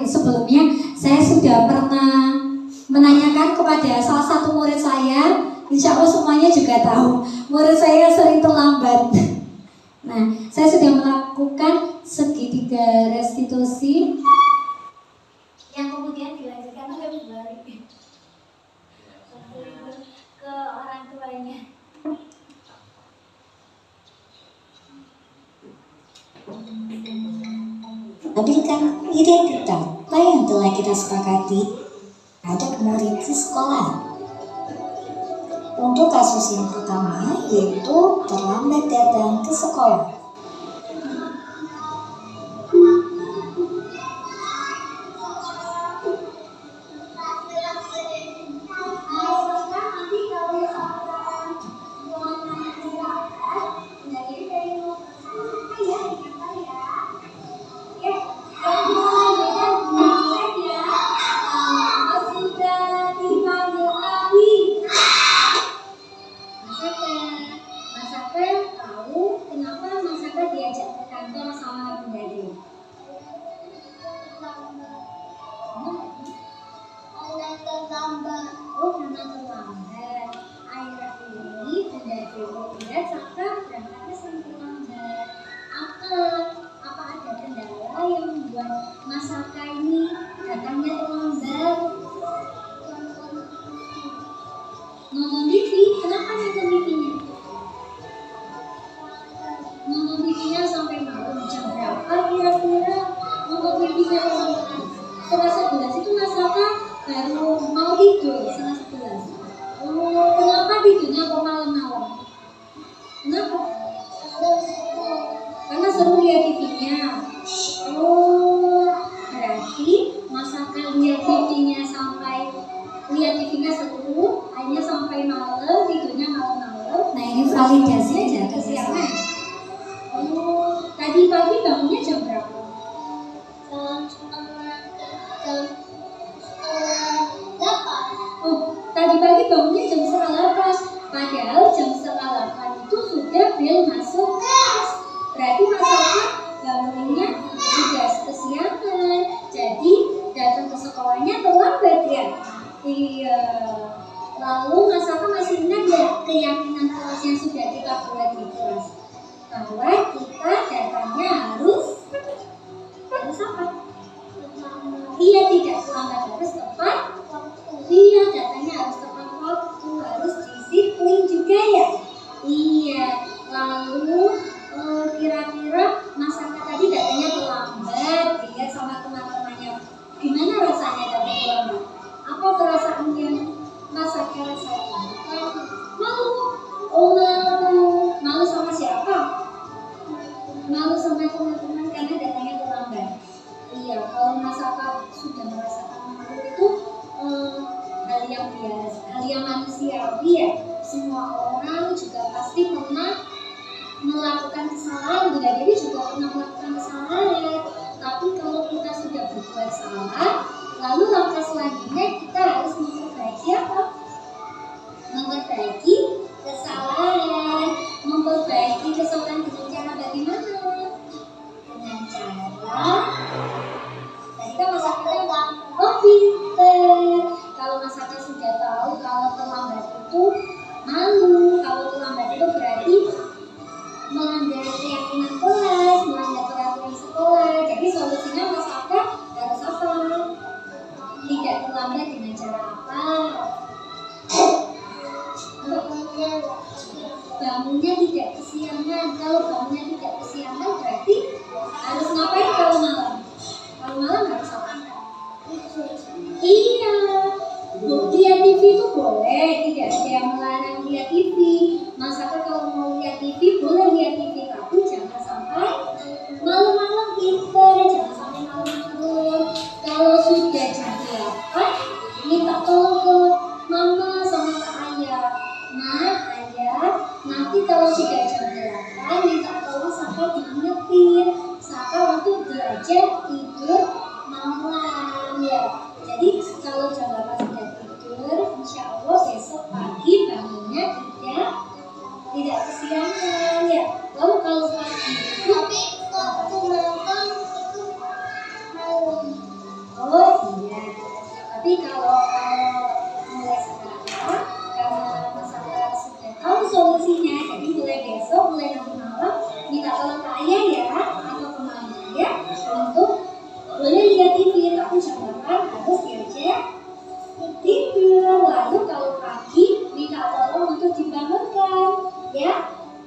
Sebelumnya saya sudah pernah menanyakan kepada salah satu murid saya. Insya Allah semuanya juga tahu, murid saya sering terlambat. Nah, saya sudah melakukan segitiga restitusi yang kemudian dilanjutkan oleh balik ke orang tuanya. Stabilkan identitas apa yang telah kita sepakati ada murid di sekolah. Untuk kasus yang pertama yaitu terlambat datang ke sekolah. Mas Saka ini datangnya terlambat. Nonton TV, kenapa nonton TV-nya? Nonton TV-nya sampai malam jam berapa kira-kira? Nonton TV-nya sampai setengah 11 itu Mas Saka baru mau tidur setengah 11. Oh, kenapa tidurnya kok malam-malam? Kenapa? Karena seru lihat TV-nya. Oh, berarti Mas Saka lihat TV-nya seru, akhirnya sampai malam, tidurnya malam-malam. Nah ini validasi aja Kesiangan. Oh, tadi pagi bangunnya jam berapa? Oh, tadi pagi bangunnya jam 7:30. Padahal jam 7:30 itu sudah bel masuk kelas. Berarti Mas Saka bangunnya sudah kesiangan. Jadi datang ke sekolahnya terlambat ya. Iya. Lalu Mas Saka masih ingat ya keyakinan kelas yang sudah kita buat di kelas? Bahwa kita datangnya harus apa? Iya, tidak terlambat, harus tepat. Iya, datanya harus tepat waktu, harus disiplin juga ya. Iya. Lalu kira-kira Mas Saka tadi datanya terlambat, dilihat sama teman-temannya. Gimana rasanya datang terlambat? Apa perasaan yang Mas Saka rasakan? Malu. Oh, malu sama siapa? Malu sama teman-teman karena datangnya terlambat. Iya, kalau Mas Saka sudah merasakan malu itu hal yang biasa, hal yang manusiawi ya. Semua orang juga pasti pernah melakukan kesalahan. Bunda Dewi juga pernah melakukan kesalahan. Tapi kalau kita sudah berbuat salah, lalu langkah selanjutnya kita harus memperbaiki apa? Memperbaiki kesalahan. Memperbaiki kesalahan dengan cara bagaimana? Dengan cara tadi kan Mas Saka pinter. Kalau Mas Saka sudah tahu kalau terlambat itu malu, kalau terlambat itu berarti melanggar keyakinan kelas, melanggar peraturan sekolah. Jadi solusinya Mas Saka harus apa? Tidak terlambat dengan cara apa? Bangunnya tidak kesiangan. Kalau bangunnya tidak kesiangan berarti harus ngapain kalau malam? Kalau malam harus apa? Iya, lihat TV itu boleh, tidak ada yang melarang lihat TV. Mas Saka kalau mau lihat TV boleh lihat TV, tapi jangan sampai malam-malam pinter, jangan sampai malam-malam. Kalau sudah jam 8, minta tolong ke mama sama ke ayah. Nah, ayah, nanti kalau sudah jam 8, minta tolong Saka diingetin. Saka waktu belajar tidur malam ya. Jadi kalau jam 8 sudah tidur, insya Allah besok pagi bangunnya tidak kesiangan ya. Lalu kalau pagi tapi waktu malam itu malam. Oh iya. Tapi kalau mulai sekarang karena Mas Saka sudah tahu solusinya, jadi mulai besok, mulai nanti malam minta tolong ke ayah ya atau ke mama ya untuk boleh lihat TV, tapi jam 8 harus diajak tidur. Lalu kalau pagi minta tolong untuk dibangunkan ya.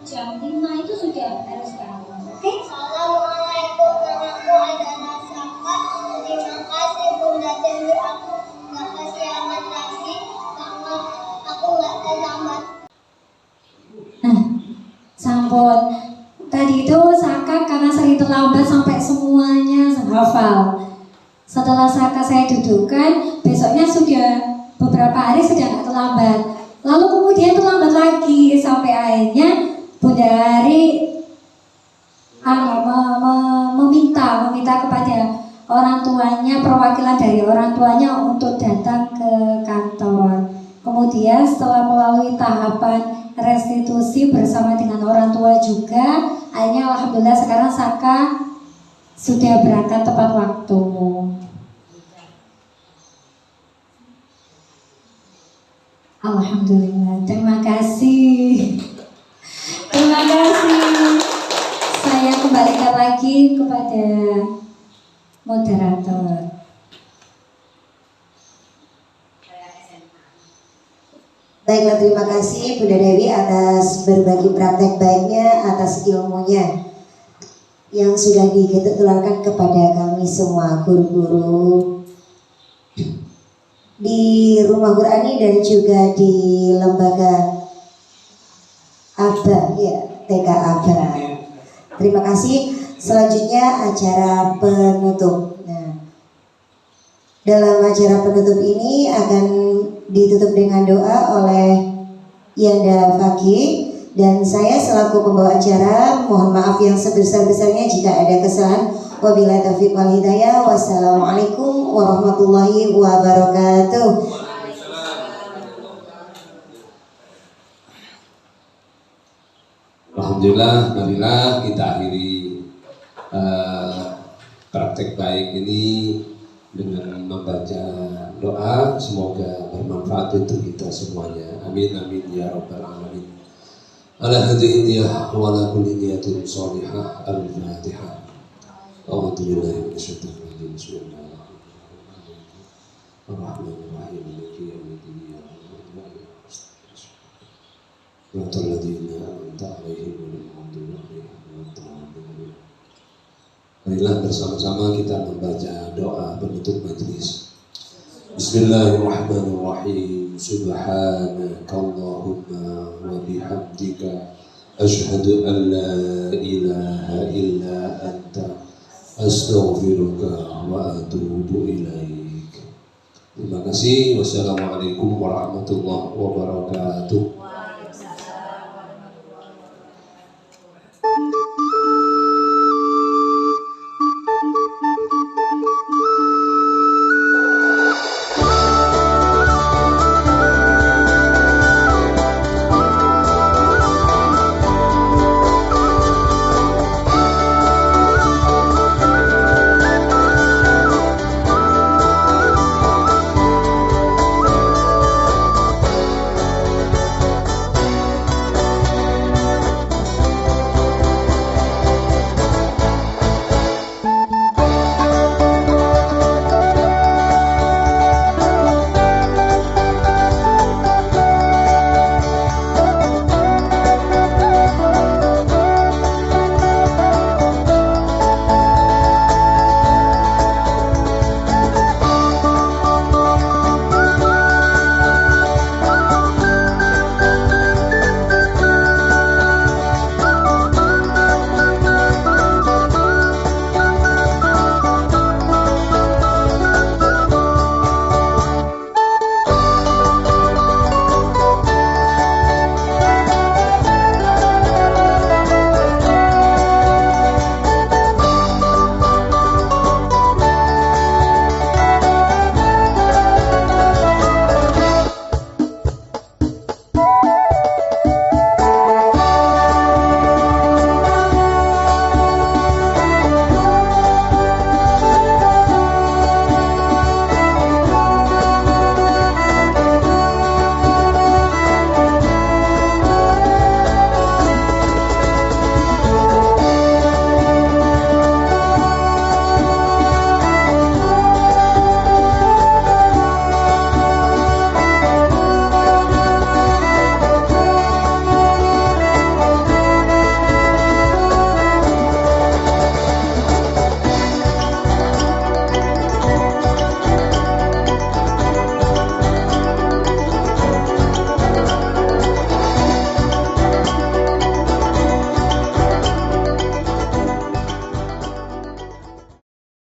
Jam 5 itu sudah harus bangun. Oke? Assalamualaikum, namaku adalah Saka. Terima kasih Bunda Dewi, aku gak kesiangan lagi karena aku gak terlambat. Nah, sampun. Tadi itu Saka karena sering terlambat sampai semuanya hafal. Setelah Saka saya dudukkan, besoknya sudah beberapa hari sudah nggak terlambat. Lalu kemudian terlambat lagi sampai akhirnya Bunda Hari meminta kepada orang tuanya, perwakilan dari orang tuanya untuk datang ke kantor. Kemudian setelah melalui tahapan restitusi bersama dengan orang tua juga, akhirnya alhamdulillah sekarang Saka sudah berangkat tepat waktu. Alhamdulillah, terima kasih. Terima kasih. Saya kembalikan lagi kepada moderator. Baiklah, terima kasih Bunda Dewi atas berbagi praktek baiknya, atas ilmunya yang sudah ditularkan kepada kami semua guru-guru di Rumah Qurani dan juga di lembaga ABA, ya, TK ABA. Terima kasih. Selanjutnya acara penutup. Nah, dalam acara penutup ini akan ditutup dengan doa oleh Yanda Fakih, dan saya selaku pembawa acara mohon maaf yang sebesar-besarnya jika ada kesalahan. Wabillahi taufiq wal hidayah. Wassalamualaikum warahmatullahi wabarakatuh. Alhamdulillah, marilah kita akhiri praktek baik ini dengan membaca doa, semoga bermanfaat untuk kita semuanya. Amin amin ya rabbal alamin. Ala hadhihi niyyah wa ala kulli niyatin shalihah. Al-Fatihah. A'udzu billahi minasyaitonir rajim. Bismillahirrahmanirrahim. Ar-Rahmanir-Rahim. Maliki yaumiddin. Siratal ladzina an'amta 'alaihim ghairil maghdubi 'alaihim waladdallin. Marilah bersama-sama kita membaca doa penutup majelis. Bismillahirrahmanirrahim. Subhanakallahumma wa bihamdika asyhadu an la ilaha illa anta astaghfiruka wa atubu ilaik. Terima kasih. Wassalamualaikum warahmatullahi wabarakatuh.